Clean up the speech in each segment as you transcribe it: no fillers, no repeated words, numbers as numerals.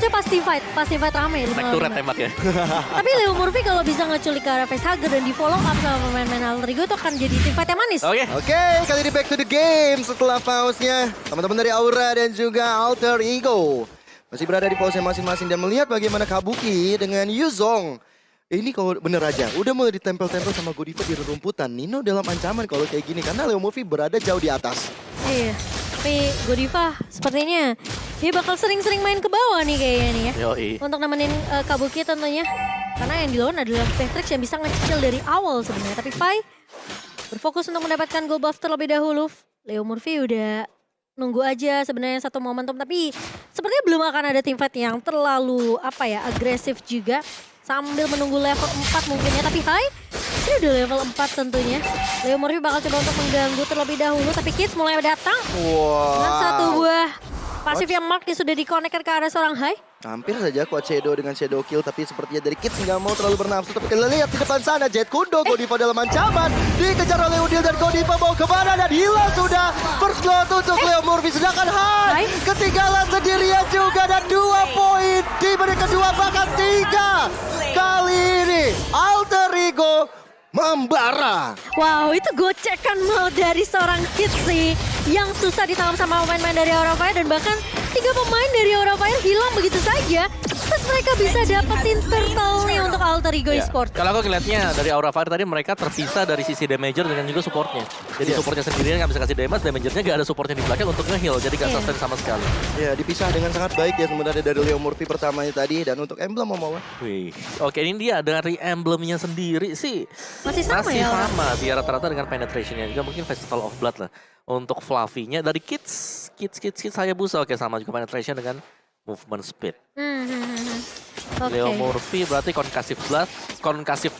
harusnya pasti fight rame. Naik turret tembak ya. Tapi Leo Murphy kalau bisa ngeculik ke arah Facehugger dan di follow up sama pemain-pemain Alter Ego itu akan jadi team fight yang manis. Oke, kali ini back to the game setelah pause-nya. Teman-teman dari Aura dan juga Alter Ego masih berada di pause masing-masing dan melihat bagaimana Kabuki dengan Yuzong. Ini kalau bener aja, udah mulai ditempel-tempel sama Godiva di rumputan. Nino dalam ancaman kalau kayak gini karena Leo Murphy berada jauh di atas. Iya, tapi Godiva sepertinya dia bakal sering-sering main ke bawah nih kayaknya nih ya. Yoi. Untuk nemenin Kabuki tentunya. Karena yang dilawan adalah Patrick yang bisa ngecicil dari awal sebenarnya. Tapi Fai berfokus untuk mendapatkan gold buff terlebih dahulu. Leo Murphy udah nunggu aja sebenarnya satu momentum. Tapi sepertinya belum akan ada team fight yang terlalu agresif juga. Sambil menunggu level 4 mungkin ya. Tapi Hai, ini udah level 4 tentunya. Leo Murphy bakal coba untuk mengganggu terlebih dahulu. Tapi Kids mulai datang. Dengan satu buah pasif yang mark yang sudah dikonekkan ke arah seorang Hai. Hampir saja kuat Shadow dengan Shadow Kill, tapi sepertinya dari Kids nggak mau terlalu bernafsu. Tapi kita lihat di depan sana, Jet Kundo, Godiva dalam ancaman. Dikejar oleh Udil dan Godiva mau kemana dan hilang sudah. First blood untuk Leo Murphy, sedangkan Hai ketinggalan sendirian juga. Dan 2 poin di menit kedua, bahkan 3. Kali ini Alter Ego membara. Wow, itu gocekan mau dari seorang Kids sih. Yang susah ditangkap sama pemain-pemain dari Aura Fire. Dan bahkan 3 pemain dari Aura Fire hilang begitu saja. Terus mereka bisa dapetin turtle-nya untuk Alter Ego Esports. Kalau aku ngeliatnya dari Aura Fire tadi mereka terpisah dari sisi damager dengan juga supportnya. Jadi supportnya sendirian nggak bisa kasih damage, damagernya nggak ada supportnya di belakang untuk nge-heal. Jadi nggak sustain sama sekali. Ya, dipisah dengan sangat baik ya sebenarnya dari Leo Murphy pertamanya tadi. Dan untuk emblem mau. Wih, oke ini dia dari emblemnya sendiri sih. Masih sama ya? Sama, dia rata-rata dengan penetrationnya juga mungkin Festival of Blood lah. Untuk Fluffy-nya dari Kids Hayabusa oke sama juga penetration dengan movement speed. Leo Murphy berarti Concussive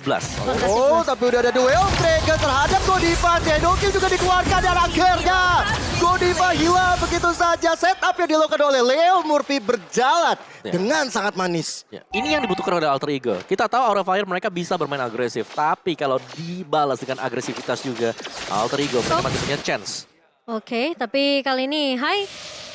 Blast. Oh, tapi udah ada duel Dragon terhadap Godiva. Shadow Kill juga dikeluarkan dan akhirnya Godiva hilang begitu saja. Setup yang dilakukan oleh Leo Murphy berjalan dengan sangat manis. Ya, ini yang dibutuhkan oleh Alter Ego. Kita tahu Aura Fire mereka bisa bermain agresif, tapi kalau dibalas dengan agresivitas juga, Alter Ego mereka masih punya chance. Oke, tapi kali ini Hai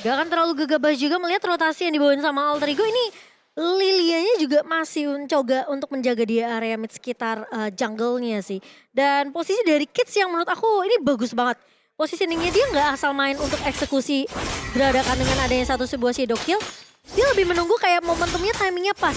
gak akan terlalu gegabah juga melihat rotasi yang dibawain sama Alter Ego ini. Lilianya juga masih mencoba untuk menjaga di area mid sekitar jungle-nya sih. Dan posisi dari Kids yang menurut aku ini bagus banget. Positioningnya dia nggak asal main untuk eksekusi geradakan dengan adanya satu sebuah shadow kill. Dia lebih menunggu kayak momentumnya, timingnya pas.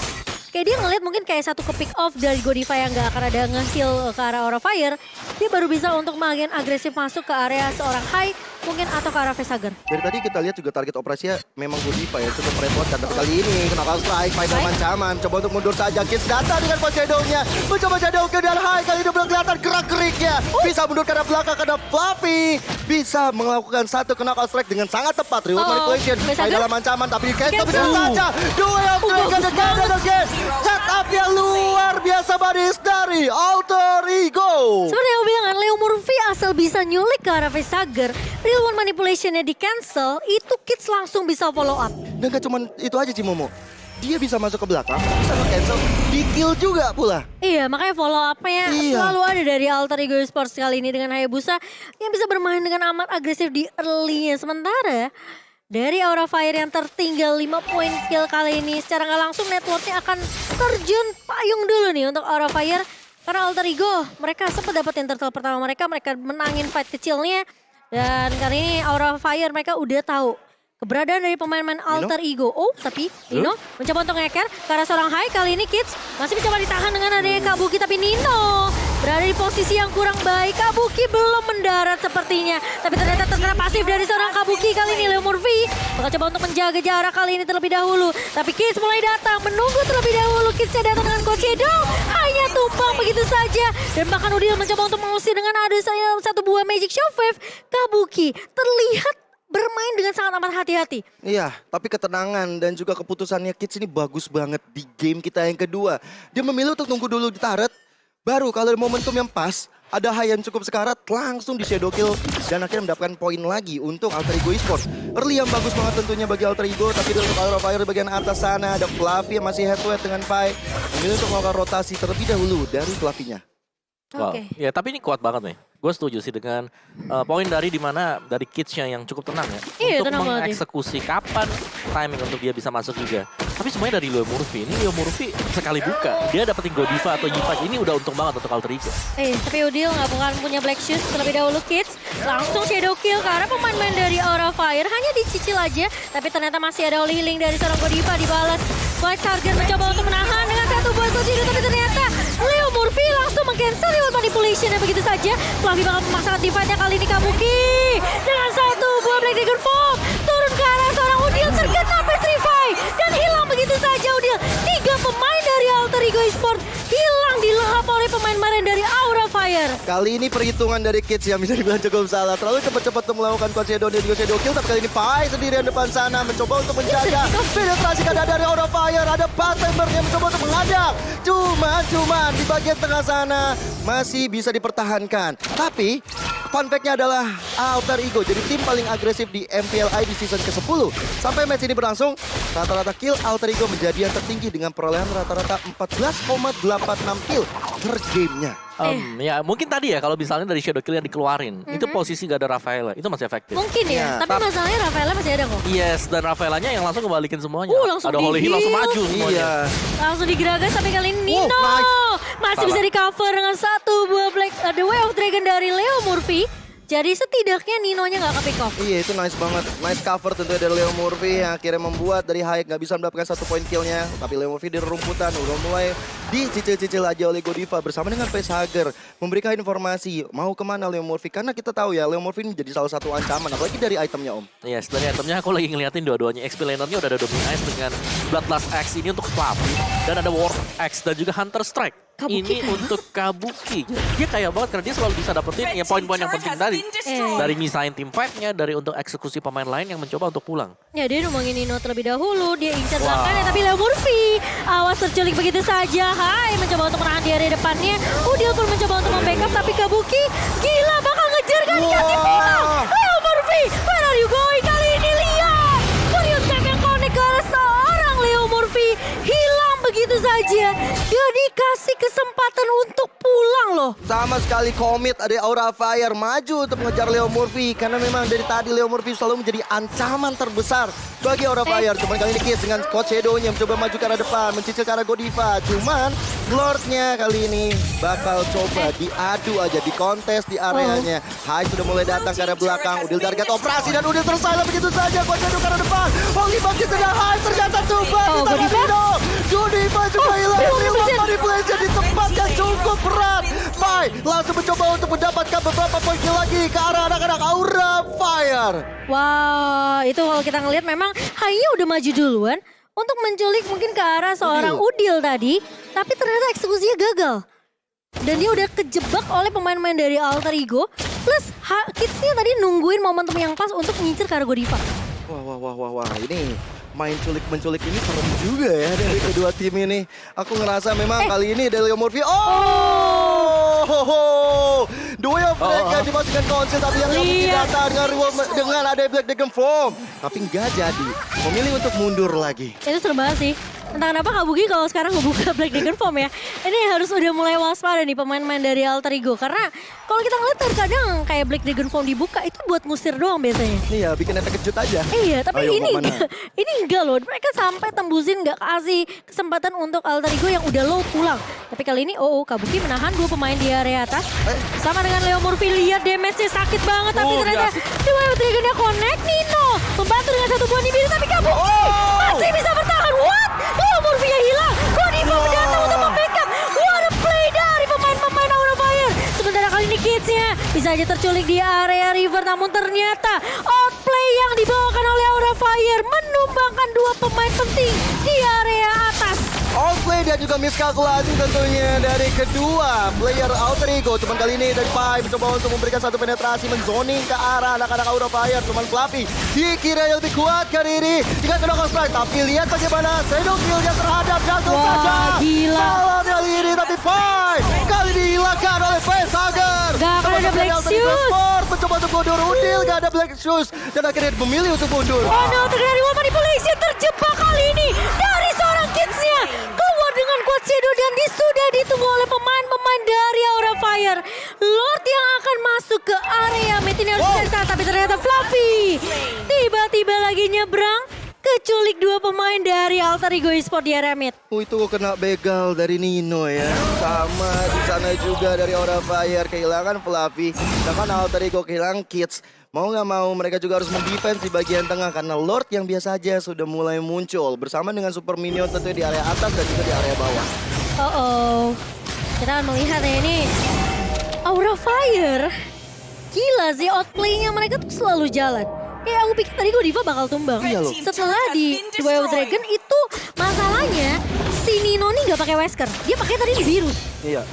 Kayak dia ngeliat mungkin kayak satu ke pick off dari Godiva yang gak akan ada nge-heal ke arah Aura Fire. Dia baru bisa untuk bagian agresif masuk ke area seorang Hai mungkin atau ke arah Facehugger. Dari tadi kita lihat juga target operasinya memang Godiva ya, cukup repot kan. Tapi kali ini kenapa strike, final ancaman. Coba untuk mundur saja, Kids datang dengan kuat Shadow-nya. Mencoba Shadow ke dan Hai, kali ini belum kelihatan gerak-geriknya. Bisa mundur ke arah belakang karena Fluffy bisa melakukan satu knockout strike dengan sangat tepat. Reward manipulation, Hai dalam ancaman tapi cancel bisa saja. Duel Dragon again. Setup yang luar biasa manis dari Alter Ego. Seperti yang aku bilang kan, Leo Murphy asal bisa nyulik ke arah Facehugger, real one manipulationnya di cancel, itu Kids langsung bisa follow up. Dan gak cuma itu aja Cimomo. Dia bisa masuk ke belakang, bisa nge-cancel, di-kill juga pula. Iya, makanya follow up-nya selalu ada dari Alter Ego Esports kali ini dengan Hayabusa yang bisa bermain dengan amat agresif di early-nya. Sementara dari Aura Fire yang tertinggal 5 poin kill kali ini, secara nggak langsung networknya akan terjun payung dulu nih untuk Aura Fire. Karena Alter Ego, mereka sempat dapetin turtle pertama mereka menangin fight kecilnya. Dan kali ini Aura Fire mereka udah tahu keberadaan dari pemain-pemain Alter Ego. Oh, tapi Nino mencoba untuk ngeker ke arah seorang Hai. Kali ini Kids masih mencoba ditahan dengan adanya Kabuki. Tapi Nino berada di posisi yang kurang baik. Kabuki belum mendarat sepertinya. Tapi ternyata terkena pasif dari seorang Kabuki. Kali ini Leo Murphy bakal coba untuk menjaga jarak kali ini terlebih dahulu. Tapi Kids mulai datang, menunggu terlebih dahulu. Kidsnya datang dengan Coach Shadow. Hanya tumpang begitu saja. Dan bahkan Udil mencoba untuk mengusir dengan ada satu buah Magic Shockwave. Kabuki terlihat bermain dengan sangat amat hati-hati. Iya, tapi ketenangan dan juga keputusannya Kids ini bagus banget di game kita yang kedua. Dia memilih untuk tunggu dulu di turret, baru kalau momentum yang pas, ada Hai yang cukup sekarat, langsung di shadow kill dan akhirnya mendapatkan poin lagi untuk Alter Ego Esports. Early yang bagus banget tentunya bagi Alter Ego, tapi untuk Aura Fire di bagian atas sana ada Fluffy yang masih head to head dengan Pai. Memilih untuk melakukan rotasi terlebih dahulu dari Fluffy-nya. Wow, ya tapi ini kuat banget nih. Gue setuju sih dengan poin dari Kids-nya yang cukup tenang ya. Iya, untuk tenang banget. mengeksekusi kapan timing untuk dia bisa masuk juga. Tapi semuanya dari Leo Murphy. Ini Leo Murphy sekali buka, dia dapetin Godiva atau Yipa. Ini udah untung banget untuk Alter Ego. Tapi Udil nggak bukan punya Black Shoes terlebih dahulu Kids. Langsung Shadow Kill karena pemain-pemain dari Aura Fire hanya dicicil aja. Tapi ternyata masih ada Holy Healing dari seorang Godiva dibalas. White Target mencoba untuk menahan dengan satu buah Godiva. Tapi ternyata Leo Murphy langsung meng-cancel reward manipulation dan begitu saja. Fluffy bakal memaksakan divide-nya kali ini Kabuki. Dengan satu buah Black Dragon Form. Turun ke arah seorang Udil terkena Petrify. Dan hilang begitu saja Udil. 3 pemain dari Alter Ego Esports hilang dilahap oleh pemain-pemain dari Aura Fire. Kali ini perhitungan dari Kids yang bisa dibilang cukup salah. Terlalu cepat-cepat untuk melakukan Coach Edo dan juga Shadow Kill. Tapi kali ini Pai sendirian depan sana mencoba untuk menjaga. Penetrasi kada dari Aura Fire. Ada Patember yang mencoba untuk menghadang. Cuman di bagian tengah sana masih bisa dipertahankan. Tapi fun fact-nya adalah Alter Ego jadi tim paling agresif di MPLI di season ke-10. Sampai match ini berlangsung, rata-rata kill Alter Ego menjadi yang tertinggi dengan perolehan rata-rata 14,86 kill per gamenya. Ya mungkin tadi ya kalau misalnya dari Shadow Kill yang dikeluarin, itu posisi gak ada Rafaela, itu masih efektif. Mungkin ya, tapi masalahnya Rafaela masih ada kok. Yes, dan Rafaelanya yang langsung ngebalikin semuanya. Langsung ada Holy Heal langsung maju semuanya. Iya. Langsung digeragas sampai kali ini Nino. Masih bisa di cover dengan satu buah The Way of Dragon dari Leo Murphy. Jadi setidaknya Ninonya nggak ke-pick off. Iya itu nice banget. Nice cover tentunya dari Leo Murphy yang akhirnya membuat dari Hayek nggak bisa mendapatkan 1 poin killnya. Tapi Leo Murphy di rerumputan udah mulai dicicil-cicil aja oleh Godiva bersama dengan Facehugger. Memberikan informasi mau kemana Leo Murphy. Karena kita tahu ya Leo Murphy ini jadi salah satu ancaman. Apalagi dari itemnya Om. Yes, dari itemnya aku lagi ngeliatin dua-duanya. XP lanernya udah ada Dominant Ice dengan Bloodlust Axe ini untuk Fluffy. Dan ada Warp Axe dan juga Hunter Strike. Kabuki ini untuk Kabuki. Dia kaya banget karena dia selalu bisa dapetin ya poin-poin yang penting tadi. Dari misahin tim fight-nya, dari untuk eksekusi pemain lain yang mencoba untuk pulang. Ya dia numbangin Nino terlebih dahulu, dia incar belakangnya tapi Leo Murphy. Awas terculik begitu saja. Hai mencoba untuk menahan di area depannya. Udil pun mencoba untuk membackup tapi Kabuki gila bakal ngejar kan dikasih pulang. Leo Murphy, where are you going? Kali ini lihat. Furious Wave yang connect ke arah seorang Leo Murphy. Hilang begitu saja. Dia dikasih kesempatan untuk pulang loh. Sama sekali komit ada Aura Fire maju untuk mengejar Leo Murphy. Karena memang dari tadi Leo Murphy selalu menjadi ancaman terbesar bagi Aura Fire. Cuman kali ini Kids dengan Coach Shadow-nya mencoba maju ke arah depan, mencicil ke arah Godiva. Cuman Lord-nya kali ini bakal coba diadu aja, di kontes di areanya. Hai sudah mulai datang ke arah belakang. Udil target operasi dan Udil tersilent begitu saja. Coach Shadow ke arah depan. Holy bangkit sudah Hai ternyata coba kita Godiva juga hilang. Manipulation di tempat yang cukup berat. Pai langsung mencoba untuk mendapatkan beberapa poin lagi ke arah anak-anak Aura Fire. Wah, itu kalau kita ngelihat memang Hai-nya udah maju duluan untuk menculik mungkin ke arah seorang Udil tadi, tapi ternyata eksekusinya gagal. Dan dia udah kejebak oleh pemain-pemain dari Alter Ego, plus Kids-nya tadi nungguin momentum yang pas untuk ngincer ke arah Godiva. Wah, ini main culik-menculik ini serem juga ya dari kedua tim ini. Aku ngerasa memang kali ini dari Leo Murphy. Dua yang mereka dimasukkan konsen tapi yang datang dengan ada Black Dragon Form. Tapi nggak jadi. Memilih untuk mundur lagi. Itu serem banget sih. Entah kenapa Kabuki kalau sekarang ngebuka Black Dragon Form ya. Ini harus udah mulai waspada nih pemain-pemain dari Alter Ego. Karena kalau kita ngeliat terkadang kayak Black Dragon Form dibuka itu buat ngusir doang biasanya. Iya, bikin efek kejut aja. Iya, tapi ini enggak loh. Mereka sampai tembusin nggak kasih kesempatan untuk Alter Ego yang udah low pulang. Tapi kali ini Kabuki menahan 2 pemain di area atas. Sama dengan Leo Murphy, lihat damage-nya sakit banget. Tapi ternyata The Way of Dragon-nya connect. Nino membantu dengan 1 buah nibir. Tapi Kabuki masih bisa bertahan. What? Leo Murphy-nya hilang. Godiva datang untuk membackup. What a play dari pemain-pemain Aura Fire. Sementara kali ini Kids-nya bisa aja terculik di area river. Namun ternyata outplay yang dibawakan oleh Aura Fire menumbangkan 2 pemain penting di area atas. Outplay dan juga miskalkulasi tentunya dari kedua player Alter Ego. Cuman kali ini dari Pai mencoba untuk memberikan 1 penetrasi menzoning ke arah anak-anak Aura Fire. Cuman Fluffy dikira yang lebih kuat kali ini dengan knock strike. Tapi lihat bagaimana Shadow Kill-nya terhadap Jungle saja. Gila. Salah kali ini tapi Pai kali dihilangkan oleh Facehugger. Gak akan ada Black Shoes. Mencoba untuk mundur Udil gak ada Black Shoes. Dan akhirnya memilih untuk mundur. Oh no, terkena reward manipulation terjebak kali ini dari seorang Kids-nya. Keluar dengan Quad Shadow dan sudah ditunggu oleh pemain-pemain dari Aura Fire. Lord yang akan masuk ke area Metin harus tapi ternyata Fluffy tiba-tiba lagi nyebrang ke menculik dua pemain dari Alter Ego Esports di area mid. Itu kok kena begal dari Nino ya. Sama di sana juga dari Aura Fire kehilangan Fluffy. Sedangkan Alter Ego kehilangan Kids. Mau nggak mau mereka juga harus mendefense di bagian tengah karena Lord yang biasa aja sudah mulai muncul bersama dengan Super Minion tentunya di area atas dan juga di area bawah. Kita akan melihat ya ini Aura Fire. Gila sih outplay-nya mereka tuh selalu jalan. Kayak aku pikir tadi Godiva bakal tumbang. Iya loh. Setelah di Way of Dragon itu masalahnya si Nino nih nggak pakai Wesker. Dia pakai tadi di biru. Iya.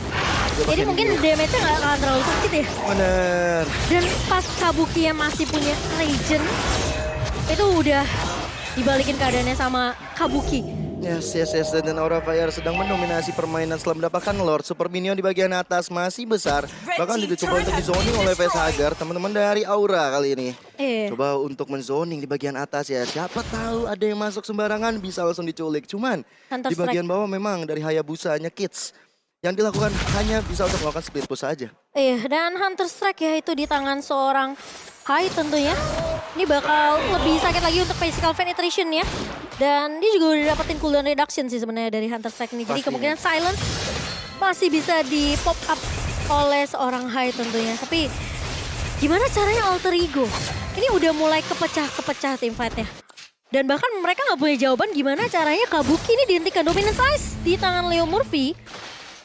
Jadi mungkin damage-nya nggak akan terlalu sakit ya. Bener. Dan pas Kabuki yang masih punya Regen, itu udah dibalikin keadaannya sama Kabuki. Yes. Dan Aura Fire sedang mendominasi permainan setelah mendapatkan Lord. Super Minion di bagian atas masih besar. Bahkan dicoba untuk di-zoning oleh Facehagar. Teman-teman dari Aura kali ini. Coba untuk men-zoning di bagian atas ya. Siapa tahu ada yang masuk sembarangan bisa langsung diculik. Cuman di bagian bawah memang dari Hayabusanya Kids. Yang dilakukan hanya bisa untuk melakukan split push saja. Dan Hunter Strike ya itu di tangan seorang Hai tentunya. Ini bakal lebih sakit lagi untuk physical penetration ya. Dan dia juga udah dapetin cooldown reduction sih sebenarnya dari Hunter Strike ini. Jadi kemungkinan silence masih bisa di pop up oleh seorang Hai tentunya. Tapi gimana caranya Alter Ego? Ini udah mulai kepecah-kepecah team fight-nya. Dan bahkan mereka nggak punya jawaban gimana caranya Kabuki ini dihentikan dominance ice di tangan Leo Murphy.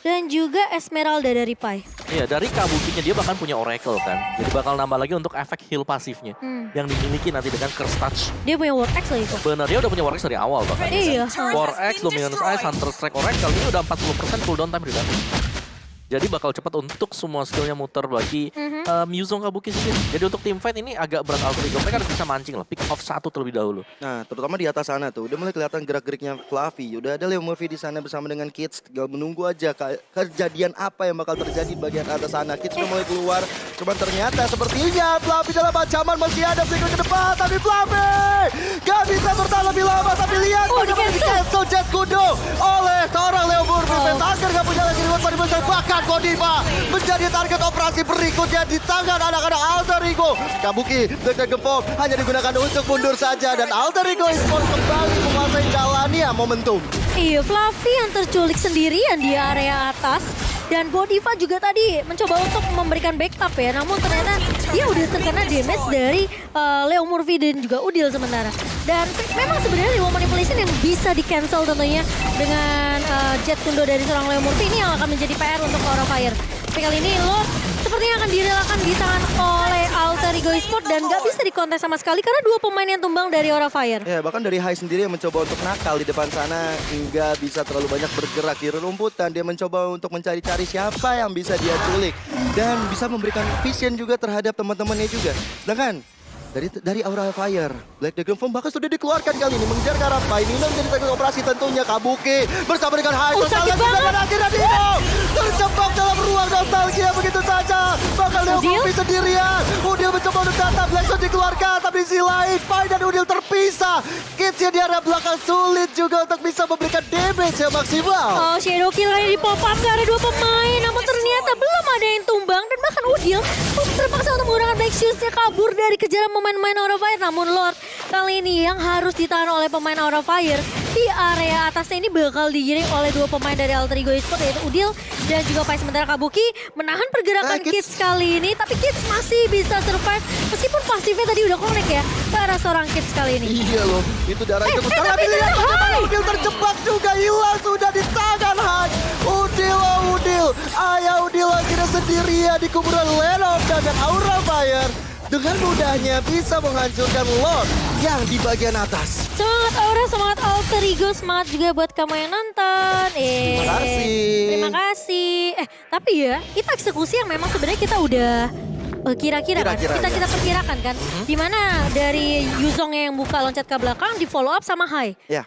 Dan juga Esmeralda dari Pai. Iya, dari Kabukinya dia bahkan punya Oracle kan. Jadi bakal nambah lagi untuk efek heal pasifnya. Yang dimiliki nanti dengan Curse Touch. Dia punya War X lagi kok. Bener, dia udah punya War X dari awal bahkan. Iya. War X, Luminous Ice, Hunter Strike, Oracle ini udah 40% cooldown time udah. Jadi bakal cepat untuk semua skillnya muter bagi Muzong Kabuki sendiri. Jadi untuk team fight ini agak berat Alter Ego. Mereka harus bisa mancing lah, pick off satu terlebih dahulu. Nah, terutama di atas sana tuh, udah mulai kelihatan gerak-geriknya Fluffy. Udah ada Leo Murphy di sana bersama dengan Kids. Tinggal menunggu aja kejadian apa yang bakal terjadi di bagian atas sana. Kids udah mulai keluar. Cuman ternyata sepertinya Fluffy dalam ancaman masih ada flicker ke depan. Tapi Fluffy gak bisa bertahan lebih lama. Tapi lihat bagaimana di cancel Jet Kudo oleh seorang Leo Murphy. Facehagar gak punya lagi reward pada besar. Bahkan Godiva menjadi target operasi berikutnya di tangan anak-anak Alter Ego. Kabuki dengan gempok hanya digunakan untuk mundur saja. Dan Alter Ego Esports kembali menguasai jalannya momentum. Iya, Fluffy yang terculik sendirian di area atas. Dan Godiva juga tadi mencoba untuk memberikan backup ya. Namun ternyata dia udah terkena damage dari Leo Murphy dan juga Udil sementara. Dan memang sebenarnya Leo Manipulation yang bisa di-cancel tentunya dengan Jet Kundo dari seorang Leo Murphy ini yang akan menjadi PR untuk Aura Fire. Tapi kali ini Lord sepertinya akan direlakan di tangan oleh Alter Ego Esports dan gak bisa dikontes sama sekali karena dua pemain yang tumbang dari Aura Fire. Ya, bahkan dari Hai sendiri yang mencoba untuk nakal di depan sana hingga bisa terlalu banyak bergerak di rumputan. Dia mencoba untuk mencari-cari siapa yang bisa dia culik dan bisa memberikan vision juga terhadap teman-temannya juga. Sedangkan dari Aura Fire, Black Dragon Form bahkan sudah dikeluarkan kali ini mengejar ke arah Pai. Nino menjadi target operasi tentunya Kabuki bersama dengan Hai. Sakit banget. Akhirnya Nino terjebak dalam ruang nostalgia begitu saja. Bahkan Leo Murphy sendirian. Udil mencoba untuk datang, Blackstone dikeluarkan. Tapi di lain, Pai dan Udil terpisah. Kids di area belakang sulit juga untuk bisa memberikan damage yang maksimal. Shadow Kill kali di pop up gak ada dua pemain. Namun ternyata belum ada yang tumbang. Dan bahkan Udil terpaksa untuk menggunakan Black Shoes-nya kabur dari kejaran pemain Aura Fire. Namun Lord kali ini yang harus ditahan oleh pemain Aura Fire di area atasnya ini bakal digiring oleh dua pemain dari Alter Ego Esports yaitu Udil dan juga Pai. Sementara Kabuki menahan pergerakan Kids kali ini, tapi Kids masih bisa survive meskipun pasifnya tadi udah connect ya ke arah seorang Kids kali ini. Iya loh, itu darah itu besar. Tapi lihat bagaimana Udil terjebak juga, hilang sudah di tangan Hai. Udil, ayah Udil akhirnya sendirian di kuburan Lenov dan Aura Fire. Dengan mudahnya bisa menghancurkan Lord yang di bagian atas. Semangat Aura, semangat Alter Ego, semangat juga buat kamu yang nonton. Terima kasih. Terima kasih. Tapi ya, itu eksekusi yang memang sebenarnya kita udah kira-kira kan. Kita perkirakan kan. Dimana dari Yuzong yang buka loncat ke belakang di follow up sama Hai. Ya.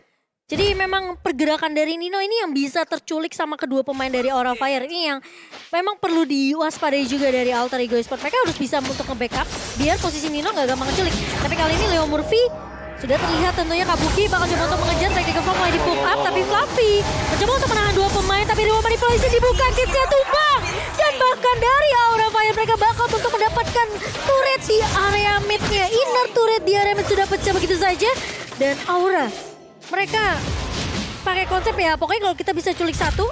Jadi memang pergerakan dari Nino ini yang bisa terculik sama kedua pemain dari Aura Fire ini yang memang perlu diwaspadai juga dari Alter Ego Esports. Mereka harus bisa untuk nge-backup biar posisi Nino gak gampang ngeculik. Tapi kali ini Leo Murphy sudah terlihat tentunya Kabuki bakal coba untuk mengejar Tactical Form mulai di pull up. Tapi Fluffy mencoba untuk menahan dua pemain tapi Leo Manipulasi dibuka, Kidsnya tumbang. Dan bahkan dari Aura Fire mereka bakal untuk mendapatkan turret di area mid-nya. Inner turret di area mid sudah pecah begitu saja. dan Aura. Mereka pakai konsep ya, pokoknya kalau kita bisa culik satu,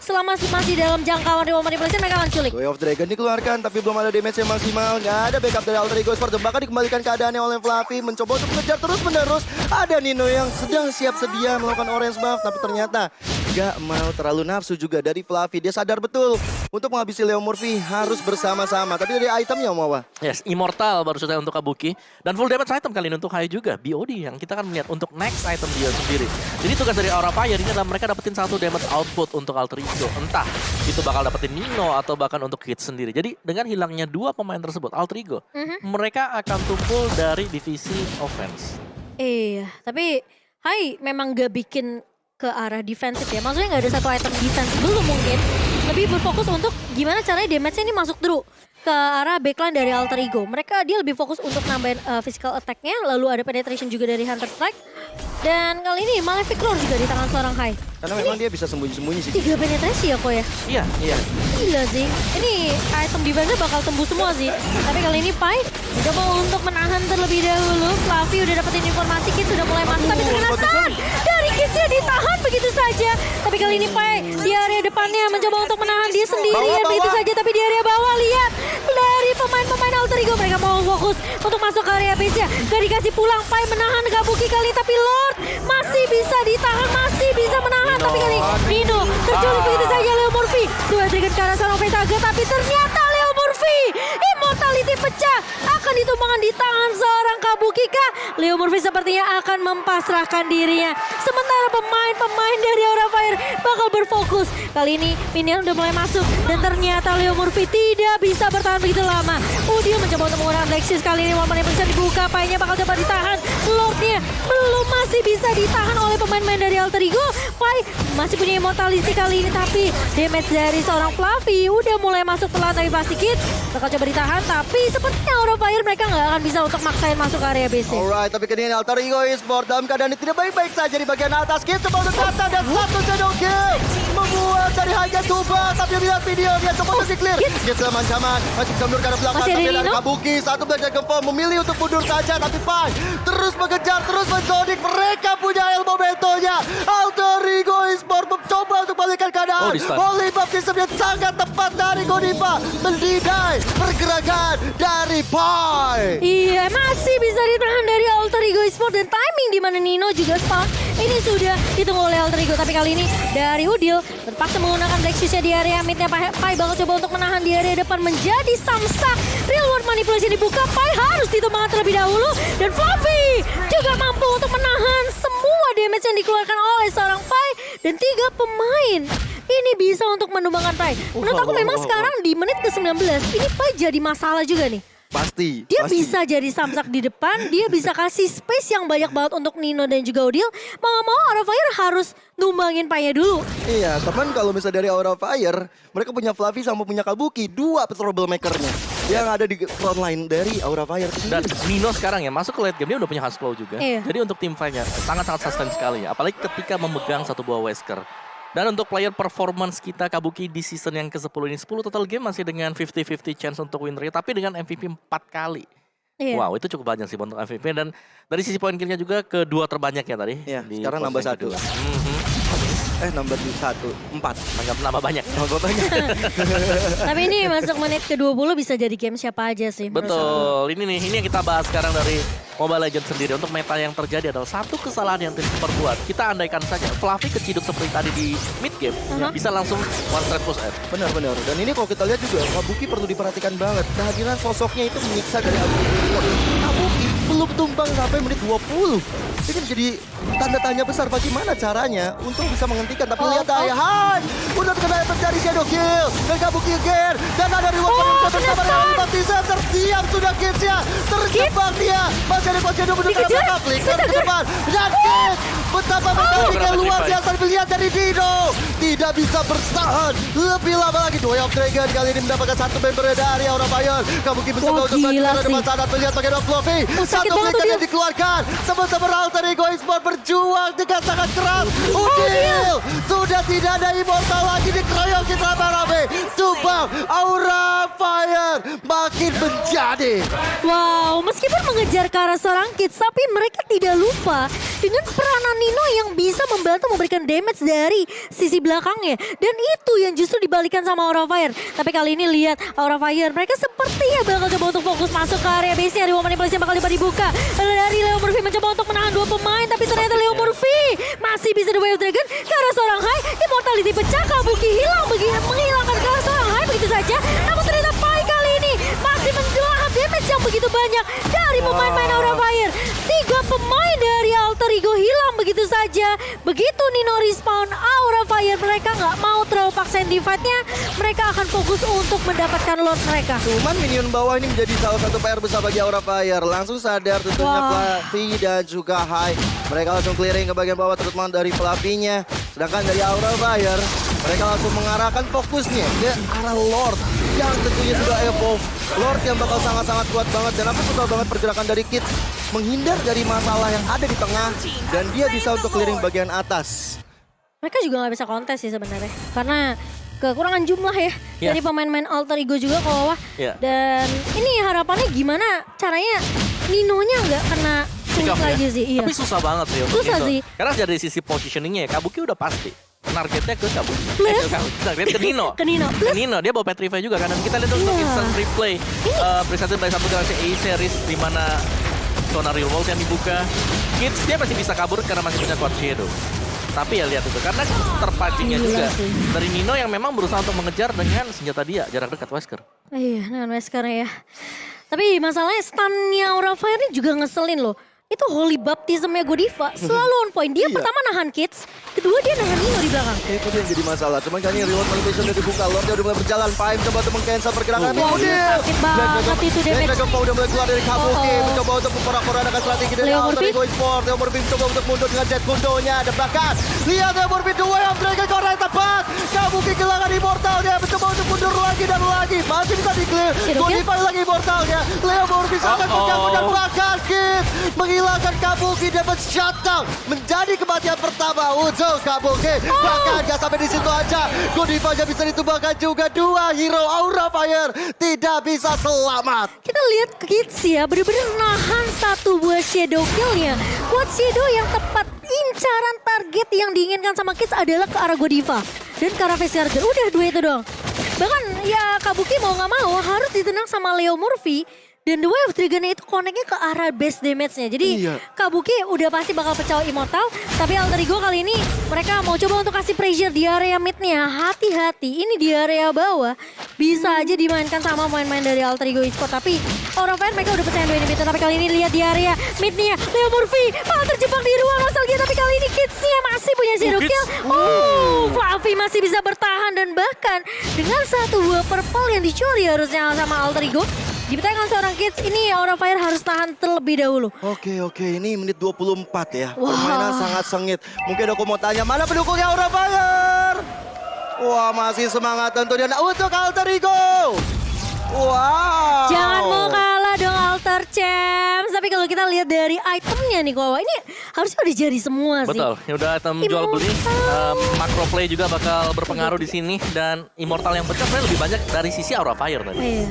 selama masih dalam jangkauan Real Manipulation mereka akan culik. Way of Dragon dikeluarkan tapi belum ada damage yang maksimal. Nggak ada backup dari Alter Ego Sport. Bahkan dikembalikan keadaannya oleh Fluffy. Mencoba untuk mengejar terus menerus. Ada Nino yang sedang siap sedia melakukan orange buff. Tapi ternyata nggak mau terlalu nafsu juga dari Fluffy. Dia sadar betul untuk menghabisi Leo Murphy harus bersama-sama. Tapi dari itemnya Mawa. Yes, Immortal baru saja untuk Kabuki. Dan full damage item kali ini untuk Hai juga. BOD yang kita akan melihat untuk next item dia sendiri. Jadi tugas dari Aura Fire ini adalah mereka dapetin satu damage output untuk Alter Ego. Entah itu bakal dapetin Nino atau bahkan untuk Kids sendiri. Jadi dengan hilangnya dua pemain tersebut, Alter Ego, mereka akan tumpul dari divisi offense. Iya, tapi Hai memang gak bikin ke arah defensif ya. Maksudnya gak ada satu item defense dulu mungkin. Lebih berfokus untuk gimana caranya damage-nya ini masuk through ke arah backline dari Alter Ego. Dia lebih fokus untuk nambahin physical attack-nya. Lalu ada penetration juga dari Hunter Strike. Dan kali ini Malefic Roar juga di tangan seorang Hai. Karena memang dia bisa sembunyi-sembunyi sih. 3 penetrasi ya kok ya? Iya. Gila sih. Ini item defense bakal tembus semua sih. Tapi kali ini Pai mencoba untuk menahan terlebih dahulu. Fluffy udah dapetin informasi, Kids sudah mulai masuk. Tapi ternyata dari Kidsnya ditahan begitu saja. Tapi kali ini Pai di area depannya mencoba untuk menahan dia sendirian begitu saja. Tapi di area bawah lihat dari pemain-pemain Alter Ego mereka mau fokus untuk masuk ke area base-nya. Gak dikasih pulang. Pai menahan Kabuki kali tapi Lord masih bisa ditahan, masih bisa menahan. Tapi kali Nino terculik begitu saja Leo Murphy. Dua trigger ke arah seorang Vetaga tapi ternyata Leo Murphy immortality pecah akan ditumbangkan di tangan seorang Kabuki kah? Leo Murphy sepertinya akan mempasrahkan dirinya. Sementara pemain-pemain dari Aura Fire bakal berfokus. Kali ini minion udah mulai masuk dan ternyata Leo Murphy tidak bisa bertahan begitu lama. Udil mencoba untuk menggunakan Lexis kali ini walaupun bisa dibuka, Pai-nya bakal coba ditahan. Lordnya belum masih bisa ditahan oleh pemain-pemain dari Alter Ego. Pai masih punya immortality kali ini tapi damage dari seorang Fluffy udah mulai masuk pelan tapi pasti Kids bakal coba ditahan tapi sepertinya Aura Fire mereka nggak akan bisa untuk maksain masuk ke area base. Alright, tapi kini Alter Ego Esport dalam keadaan tidak baik-baik saja di bagian atas. Kids coba untuk datang dan satu shadow kill membuat dari Hagen tumbang. Tapi lihat video dia coba untuk clear. Kids dalam ancaman masih bisa mundur ke arah belakang. Tapi dari Kabuki satu belajar confirm memilih untuk mundur saja tapi Pai terus mengejar terus menjodik. Mereka punya elbow momentonya. Alter Ego Esport mencoba untuk balikan keadaan. Olipop sistemnya sangat tepat dari Godiva mendidai pergerakan dari Pai. Iya, masih bisa ditahan dari Alter Ego Esport dan timing di mana Nino juga spawn. Ini sudah ditunggu oleh Alter Ego tapi kali ini dari Udil terpaksa menggunakan Lexusnya di area midnya. Pai bakal coba untuk menahan di area depan menjadi samsak. Real World Manipulation dibuka, Pai harus ditumbangkan terlebih dahulu dan Fluffy juga mampu untuk menahan semua damage yang dikeluarkan oleh seorang Pai dan 3 pemain. Ini bisa untuk menumbangkan Pai. Menurut aku memang sekarang di menit ke-19 ini Pai jadi masalah juga nih. Pasti. Dia bisa jadi samsak di depan, dia bisa kasih space yang banyak banget untuk Nino dan juga Udil. Mau Aura Fire harus numbangin Pai-nya dulu. Iya, teman kalau misalnya dari Aura Fire, mereka punya Fluffy sama punya Kabuki, 2 troublemaker-nya yang ada di front line dari Aura Fire. Dan Nino sekarang ya masuk ke late game dia udah punya Husklaw juga. Iya. Jadi untuk tim fight-nya sangat-sangat sustain sekali ya. Apalagi ketika memegang satu buah Wesker. Dan untuk player performance kita Kabuki di season yang ke-10 ini 10 total game masih dengan 50-50 chance untuk win rate tapi dengan MVP 4 kali. Iya. Wow, itu cukup banyak sih untuk MVP dan dari sisi poin killnya juga kedua terbanyak ya tadi. Iya, di sekarang nambah 1. Nambah 1, 4. Nambah banyak. Nambah banyak. Tapi ini masuk menit ke-20 bisa jadi game siapa aja sih. Betul, ini yang kita bahas sekarang dari Mobile Legends sendiri. Untuk meta yang terjadi adalah satu kesalahan yang tim perbuat. Kita andaikan saja Fluffy keciduk seperti tadi di mid game, bisa langsung one straight push F. Benar. Dan ini kalau kita lihat juga Kabuki perlu diperhatikan banget. Kehadiran sosoknya itu menyiksa dari Kabuki belum tumbang sampai menit 20. Ini menjadi tanda tanya besar bagaimana caranya untuk bisa menghentikan. Tapi lihat aja, Hai, udah terjadi shadow kill dan Kabuki again. Dan ada reward yang bersama dengan Olipop Teaser. Terdiam sudah Kids-nya, terjebak dia. Masih ada Posyedo menuju ke belakang, klik ke depan. Dan Kids, betapa mekaniknya luar biasa dilihat dari Dino. Tidak bisa bertahan lebih lama lagi. Way of Dragon kali ini mendapatkan satu member dari Aura Fire. Kabuki mencoba untuk melakukan depan sana. Melihat bagaimana Fluffy. Satu klik yang dikeluarkan. Teman-teman Alter Ego Esport berjuang dengan sangat keras. Udil sudah tidak ada immortal lagi, dikeroyok kita rame-rame. Tumbang Aura Fire. Maka makin menjadi. Wow, meskipun mengejar ke arah seorang Kids, tapi mereka tidak lupa dengan peranan Nino yang bisa membantu memberikan damage dari sisi belakangnya. Dan itu yang justru dibalikan sama Aura Fire. Tapi kali ini lihat Aura Fire, mereka sepertinya bakal coba untuk fokus masuk ke area base-nya. Ruang manipulasi yang bakal dibuka dari Leo Murphy mencoba untuk menahan dua pemain. Tapi ternyata Leo Murphy masih bisa The Wave Dragon ke arah seorang Hai. Immortality pecah, Kabuki hilang, menghilangkan ke arah seorang Hai begitu saja. Namun ternyata Pai kali ini masih menjual damage yang begitu banyak dari pemain-pemain Aura Fire. 3 pemain dari Alter Ego hilang begitu saja. Begitu Nino respawn Aura Fire, mereka nggak mau terlalu paksain di fight-nya. Mereka akan fokus untuk mendapatkan Lord mereka. Cuman minion bawah ini menjadi salah satu PR besar bagi Aura Fire. Langsung sadar tentunya Fluffy dan juga Hai. Mereka langsung clearing ke bagian bawah terutama dari Fluffy-nya. Sedangkan dari Aura Fire, mereka langsung mengarahkan fokusnya ke arah Lord yang tentunya juga evolve. Lord yang bakal sangat-sangat kuat banget. Dan aku suka banget pergerakan dari Kid menghindar dari masalah yang ada di tengah. Dan dia bisa untuk clearing bagian atas. Mereka juga nggak bisa kontes sih sebenarnya. Karena kekurangan jumlah ya dari pemain-pemain Alter Ego juga ke bawah. Dan ini harapannya gimana caranya Ninonya nggak kena sulit lagi sih. Iya. Tapi susah banget sih. Susah sih. Karena dari sisi positioningnya ya, Kabuki udah pasti. Targetnya ke Kabuki. Targetnya ke Nino. Ke Nino. Ke Nino, dia bawa Petrify juga kan. Dan kita lihat untuk instant replay. Presented by satu Galaxy A-Series di mana zona real world yang dibuka. Kids dia masih bisa kabur karena masih punya Quad Shadow. Tapi ya lihat itu, karena terpancingnya juga dari Nino yang memang berusaha untuk mengejar dengan senjata dia, jarak dekat Wesker. Iya, dengan Wesker ya. Tapi masalahnya stunnya Aura Fire ini juga ngeselin loh. Itu Holy Baptism-nya Godiva selalu on point. Dia pertama nahan Kids, kedua dia nahan Nino di belakang. Itu dia yang jadi masalah. Cuman kali ini reload manipulation udah dibuka. Lordnya udah mulai berjalan. Paim coba untuk meng-cancel pergerakan. Sakit banget itu damage. Dragon udah mulai keluar dari Kabuki. Mencoba untuk memporak-porandakan strategi dari Alter Ego Esports. Leo Murphy mencoba untuk mundur dengan Jet Kundonya. Ada belakang. Lihat Leo Murphy dua yang Dragon Core yang tepat. Kabuki kehilangan immortalnya. Mencoba untuk mundur lagi dan lagi. Masih bisa di-clear. Godiva lagi immortalnya. Leo Murphy sangat mengganggu dan bahkan Kids menghilangkan Kabuki, dapat shutdown menjadi kematian pertama untuk Kabuki. Bahkan gak sampai di situ aja, Godiva aja bisa ditumbangkan juga. Dua hero Aura Fire tidak bisa selamat. Kita lihat Kids ya, bener-bener nahan satu buah shadow kill-nya. Quad shadow yang tepat, incaran target yang diinginkan sama Kids adalah ke arah Godiva dan ke arah Face Charger. Udah dua itu doang. Bahkan ya Kabuki mau gak mau harus ditenang sama Leo Murphy. Dan The Wave Dragon itu connect-nya ke arah base damage-nya. Jadi Kabuki udah pasti bakal pecah immortal. Tapi Alter Ego kali ini mereka mau coba untuk kasih pressure di area mid-nya. Hati-hati, ini di area bawah bisa aja dimainkan sama pemain-pemain dari Alter Ego Esports. Tapi Aura Fire mereka udah pecahin 2 inhibitor. Tapi kali ini lihat di area mid-nya. Leo Murphy malah terjebak di ruang nostalgia. Tapi kali ini Kids-nya masih punya shadow kill. Fluffy masih bisa bertahan. Dan bahkan dengan satu buah purple yang dicuri harusnya sama Alter Ego. Dipetakan seorang Kids, ini Aura Fire harus tahan terlebih dahulu. Oke, ini menit 24 ya. Permainan sangat sengit. Mungkin aku mau tanya, mana pendukungnya Aura Fire? Wah, masih semangat tentunya untuk Alter Ego. Wow. Jangan mau kalah dong Alter Champs. Tapi kalau kita lihat dari itemnya nih Kowa, ini harusnya udah jadi semua sih. Betul, ya udah item jual beli. Macro play juga bakal berpengaruh di sini. Dan immortal yang pecah sebenarnya lebih banyak dari sisi Aura Fire tadi. Iya.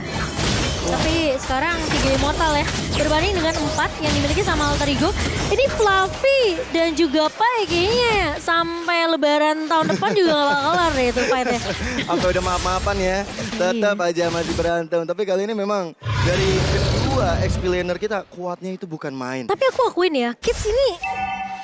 Tapi sekarang 3 immortal ya, berbanding dengan 4 yang dimiliki sama Alter Ego. Ini Fluffy dan juga Pai kayaknya sampai lebaran tahun depan juga gak bakal kelar deh itu fight-nya. Sampai udah maaf-maafan ya, tetap aja masih berantem. Tapi kali ini memang dari kedua XP laner kita kuatnya itu bukan main. Tapi aku akuin ya, Kids ini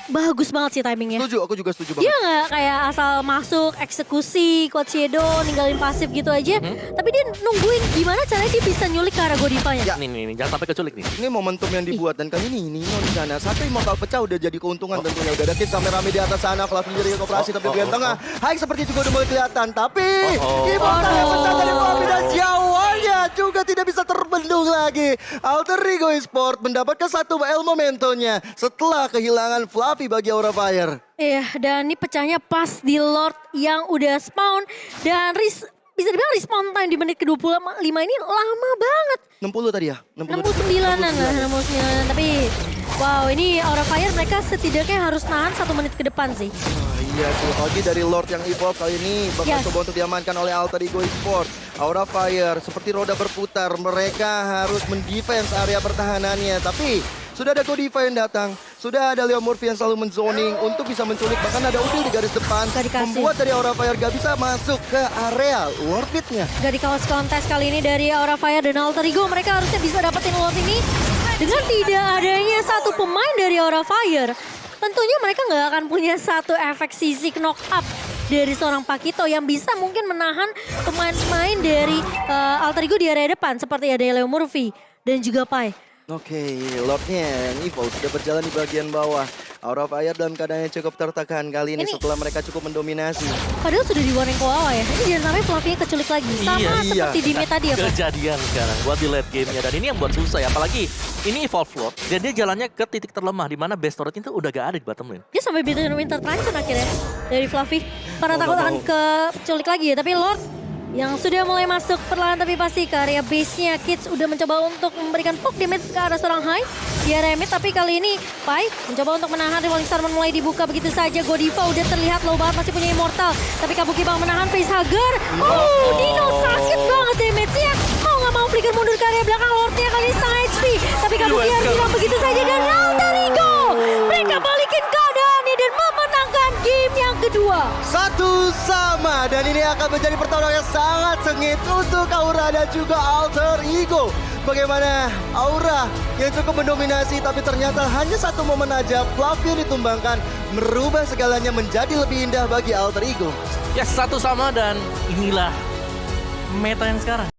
bagus banget sih timingnya. Setuju, aku juga setuju banget. Dia nggak kayak asal masuk, eksekusi, Quad Shadow, ninggalin pasif gitu aja. Tapi dia nungguin gimana caranya dia bisa nyulik ke arah Godivanya. Ya, nih, jangan sampai keculik nih. Ini momentum yang dibuat dan kali ini Nino di sana. Satu immortal pecah udah jadi keuntungan tentunya. Udah ada Kids sampai rame di atas sana, Fluffy jadi operasi tapi bagian tengah. Hai seperti juga udah mulai kelihatan. Tapi immortal yang pecah dari Fluffy dan jawanya juga tidak bisa terbendung lagi. Alter Ego Esports mendapatkan satu L momentumnya setelah kehilangan Fluffy bagi Aura Fire. Iya, dan ini pecahnya pas di Lord yang udah spawn. Dan bisa dibilang respawn time di menit ke-25 ini lama banget. 60 tadi ya? 69-an lah, 69-an. Tapi wow, ini Aura Fire mereka setidaknya harus nahan 1 menit ke depan sih. Iya tuh, lagi dari Lord yang evolve kali ini bakal coba untuk diamankan oleh Alter Ego Esports. Aura Fire seperti roda berputar. Mereka harus mendefense area pertahanannya. Tapi sudah ada Godiva yang datang. Sudah ada Leo Murphy yang selalu menzoning untuk bisa menculik. Bahkan ada Udil di garis depan. Membuat dari Aura Fire gak bisa masuk ke area worth it-nya. Dari kaos kontes kali ini dari Aura Fire dan Alter Ego, mereka harusnya bisa dapetin lot ini dengan tidak adanya satu pemain dari Aura Fire. Tentunya mereka nggak akan punya satu efek sisik knock up dari seorang Pakito yang bisa mungkin menahan pemain-pemain dari Alter Ego di area depan seperti ada Leo Murphy dan juga Pai. Oke, Lordnya Nivo sudah berjalan di bagian bawah. Aura Fire dalam keadaan yang cukup tertekan kali ini setelah mereka cukup mendominasi. Padahal sudah di warning ke awal ya. Ini jangan sampai Fluffy keculik lagi. Sama seperti di mid tadi ya Pak. Kejadian sekarang buat di late game-nya. Dan ini yang buat susah ya. Apalagi ini Evolve Lord. Dan dia jalannya ke titik terlemah. Di mana base turret itu udah gak ada di bottom lane. Dia sampai bikin Winter Truncheon akhirnya dari Fluffy. Karena takut akan keculik lagi ya. Tapi Lord yang sudah mulai masuk perlahan tapi pasti ke area base-nya. Kids udah mencoba untuk memberikan poke damage ke arah seorang High di area mid, tapi kali ini Pai mencoba untuk menahan. Revolving Star mulai dibuka begitu saja. Godiva udah terlihat low banget, masih punya Immortal, tapi Kabuki Bang menahan facehugger. Dino sakit banget damage-nya. Mau nggak mau flicker mundur ke area belakang. Lordnya kali ini setengah HP, tapi Kabuki harus hilang begitu saja. Dan Alter Ego mereka balikin keadaannya dan memenangkan game yang kedua. 1-1 dan ini akan menjadi pertarungan yang sangat sengit untuk Aura dan juga Alter Ego. Bagaimana Aura yang cukup mendominasi tapi ternyata hanya satu momen aja Fluffy ditumbangkan, merubah segalanya menjadi lebih indah bagi Alter Ego. Ya 1-1 dan inilah meta yang sekarang.